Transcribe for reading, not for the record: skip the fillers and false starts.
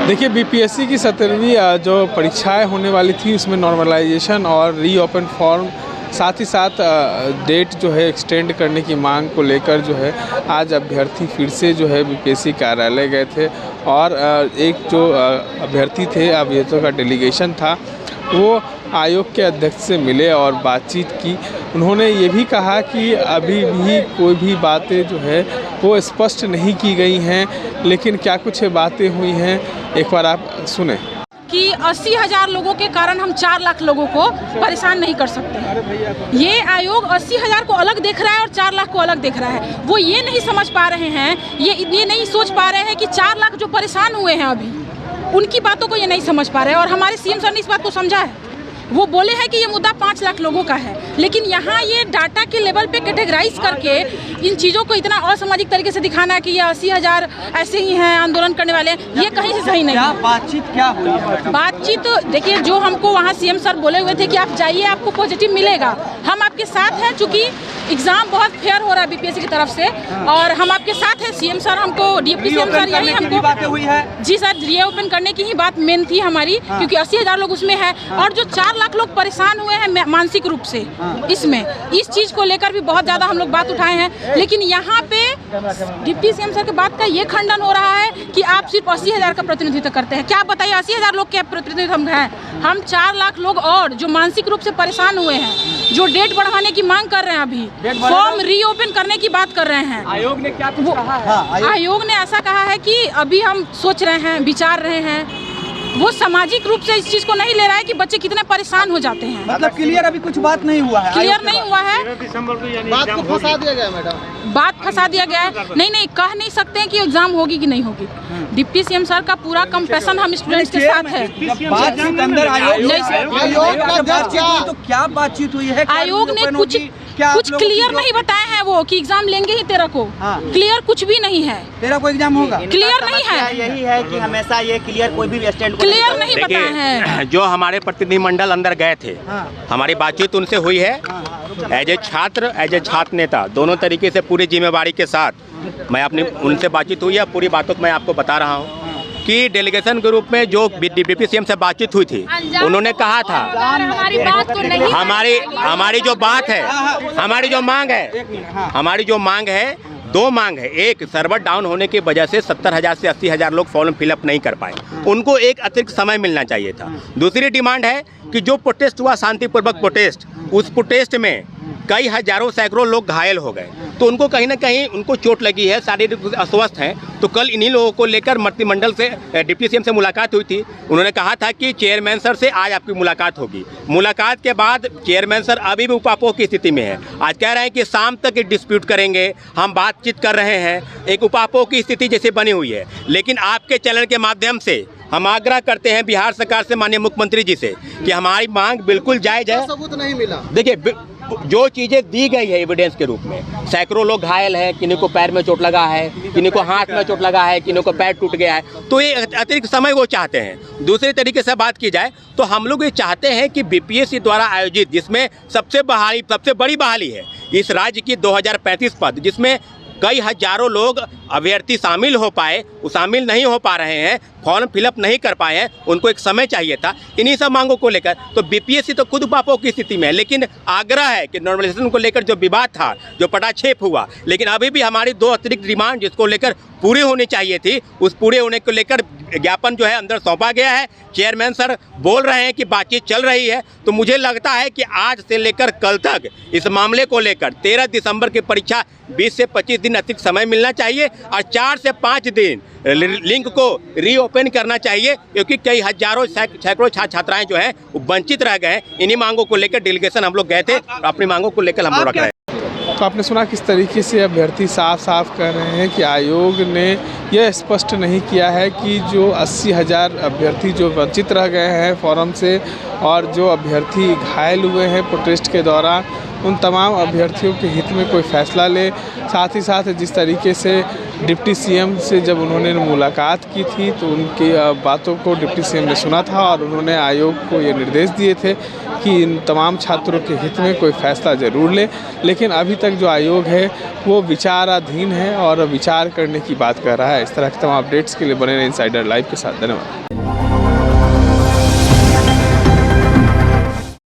देखिए, बीपीएससी की 17वीं जो परीक्षाएं होने वाली थी उसमें नॉर्मलाइजेशन और रीओपन फॉर्म, साथ ही साथ डेट जो है एक्सटेंड करने की मांग को लेकर जो है आज अभ्यर्थी फिर से जो है बीपीएससी कार्यालय गए थे और एक जो अभ्यर्थी थे, अभ्यर्थियों का डेलीगेशन था, वो आयोग के अध्यक्ष से मिले और बातचीत की। उन्होंने ये भी कहा कि अभी भी कोई भी बातें जो है वो स्पष्ट नहीं की गई हैं, लेकिन क्या कुछ बातें हुई हैं, एक बार आप सुने। कि 80,000 लोगों के कारण हम 4 लाख लोगों को परेशान नहीं कर सकते। ये आयोग 80,000 को अलग देख रहा है और 4 लाख को अलग देख रहा है। वो ये नहीं समझ पा रहे हैं, ये नहीं सोच पा रहे हैं कि 4 लाख जो परेशान हुए हैं अभी, उनकी बातों को ये नहीं समझ पा रहे हैं। और हमारे सीएम सर ने इस बात को समझा है। वो बोले हैं कि ये मुद्दा 5 लाख लोगों का है, लेकिन यहाँ ये डाटा के लेवल पे कैटेगराइज करके इन चीज़ों को इतना असामाजिक तरीके से दिखाना कि ये 80,000 ऐसे ही हैं आंदोलन करने वाले, ये कहीं से सही नहीं है। बातचीत क्या हुई है? बातचीत देखिए, जो हमको वहाँ सीएम सर बोले हुए थे कि आप जाइए, आपको पॉजिटिव मिलेगा, हम आपके साथ हैं। चूँकि एग्जाम बहुत फेयर हो रहा है बीपीएससी की तरफ से और हम आपके साथ हैं। सीएम सर हमको, डिप्टी सीएम सर यही हमको बातें हुई है। जी सर, रीओपन करने की ही बात मेन थी हमारी, क्योंकि 80,000 लोग उसमें है और जो 4 लाख लोग परेशान हुए हैं मानसिक रूप से, इसमें इस चीज को लेकर भी बहुत ज्यादा हम लोग बात उठाए हैं। लेकिन यहाँ पे डिप्टी सीएम सर की बात का ये खंडन हो रहा है कि आप सिर्फ 80,000 का प्रतिनिधित्व करते हैं। क्या आप बताइए, 80,000 लोग के प्रतिनिधित्व हम हैं? हम 4 लाख लोग और जो मानसिक रूप से परेशान हुए हैं, जो डेट बढ़ाने की मांग कर रहे हैं, अभी फॉर्म रीओपन करने की बात कर रहे हैं। आयोग ने क्या कुछ कहा है? आयोग ने ऐसा कहा है कि अभी हम सोच रहे हैं, विचार रहे हैं। वो सामाजिक रूप से इस चीज को नहीं ले रहा है कि बच्चे कितने परेशान हो जाते हैं। मतलब क्लियर अभी कुछ बात नहीं हुआ है, क्लियर नहीं हुआ है। बात को फंसा दिया गया मैडम, बात फंसा दिया गया है। नहीं, कह नहीं सकते हैं कि एग्जाम होगी कि नहीं होगी। डिप्टी सीएम सर का पूरा कंपैशन हम स्टूडेंट्स के साथ है। बातचीत अंदर आयोग तो क्या बातचीत हुई है? आयोग ने कुछ क्लियर नहीं बताए हैं वो कि एग्जाम लेंगे ही 13 को। क्लियर कुछ भी नहीं है। 13 को एग्जाम होगा, क्लियर नहीं है। यही है कि हमेशा ये क्लियर कोई भी स्टैंड क्लियर नहीं बताए हैं। जो हमारे प्रतिनिधिमंडल अंदर गए थे, हमारी बातचीत उनसे हुई है एज ए छात्र, एज ए छात्र नेता, दोनों तरीके से पूरी जिम्मेवारी के साथ मैं अपनी उनसे बातचीत हुई है। पूरी बातों को मैं आपको बता रहा हूँ कि डेलीगेशन के रूप में जो डिप्टी सीएम से बातचीत हुई थी, उन्होंने कहा था हमारी जो बात है, हमारी जो मांग है, 2 मांग है। एक, सर्वर डाउन होने की वजह से 70,000 से 80,000 लोग फॉर्म फिलअप नहीं कर पाए, उनको एक अतिरिक्त समय मिलना चाहिए था। दूसरी डिमांड है कि जो प्रोटेस्ट हुआ, शांतिपूर्वक प्रोटेस्ट, उस प्रोटेस्ट में कई हजारों सैकड़ों लोग घायल हो गए, तो उनको कहीं ना कहीं उनको चोट लगी है, शारीरिक रूप से अस्वस्थ हैं। तो कल इन्हीं लोगों को लेकर मंत्रिमंडल से, डिप्टी सीएम से मुलाकात हुई थी। उन्होंने कहा था कि चेयरमैन सर से आज आपकी मुलाकात होगी। मुलाकात के बाद चेयरमैन सर अभी भी उपापोह की स्थिति में है। आज कह रहे हैं कि शाम तक एक डिस्प्यूट करेंगे, हम बातचीत कर रहे हैं। एक उपापोह की स्थिति जैसे बनी हुई है। लेकिन आपके चैनल के माध्यम से हम आग्रह करते हैं बिहार सरकार से, माननीय मुख्यमंत्री जी से, कि हमारी मांग बिल्कुल जायज है। सबूत नहीं मिला। देखिए, जो चीज़ें दी गई है एविडेंस के रूप में, सैकड़ों लोग घायल हैं, किन्हीं को पैर में चोट लगा है, किन्हीं को हाथ में चोट लगा है, किन्हीं को पैर टूट गया है, तो ये अतिरिक्त समय वो चाहते हैं। दूसरे तरीके से बात की जाए तो हम लोग ये चाहते हैं कि बीपीएससी द्वारा आयोजित, जिसमें सबसे बड़ी बहाली है इस राज्य की 2035 पद, जिसमें कई हजारों लोग अभ्यर्थी शामिल हो पाए, वो शामिल नहीं हो पा रहे हैं, फॉर्म फिलअप नहीं कर पाए हैं, उनको एक समय चाहिए था। इन्हीं सब मांगों को लेकर तो बीपीएससी तो खुद उपापोह की स्थिति में है। लेकिन आग्रह है कि नॉर्मलाइजेशन को लेकर जो विवाद था, जो पटाक्षेप हुआ, लेकिन अभी भी हमारी 2 अतिरिक्त डिमांड जिसको लेकर पूरी होनी चाहिए थी, उस पूरे होने को लेकर ज्ञापन जो है अंदर सौंपा गया है। चेयरमैन सर बोल रहे हैं कि बातचीत चल रही है, तो मुझे लगता है कि आज से लेकर कल तक इस मामले को लेकर 13 दिसंबर की परीक्षा 20 से 25 दिन अतिरिक्त समय मिलना चाहिए और 4 से 5 दिन लिंक को रीओपन करना चाहिए, क्योंकि कई हजारों सैकड़ों छात्राएं जो हैं वो वंचित रह गए हैं। इन्हीं मांगों को लेकर डेलीगेशन हम लोग गए थे, अपनी मांगों को लेकर हम लोग रख रहे हैं। तो आपने सुना किस तरीके से अभ्यर्थी साफ कह रहे हैं कि आयोग ने यह स्पष्ट नहीं किया है कि जो 80,000 अभ्यर्थी जो वंचित रह गए हैं फॉर्म से और जो अभ्यर्थी घायल हुए हैं प्रोटेस्ट के दौरान, उन तमाम अभ्यर्थियों के हित में कोई फैसला ले। साथ ही साथ जिस तरीके से डिप्टी सीएम से जब उन्होंने मुलाकात की थी तो उनकी बातों को डिप्टी सीएम ने सुना था और उन्होंने आयोग को ये निर्देश दिए थे कि इन तमाम छात्रों के हित में कोई फैसला ज़रूर ले। लेकिन अभी तक जो आयोग है वो विचाराधीन है और विचार करने की बात कर रहा है। इस तरह के तमाम अपडेट्स के लिए बने रहे इनसाइडर लाइव के साथ। धन्यवाद।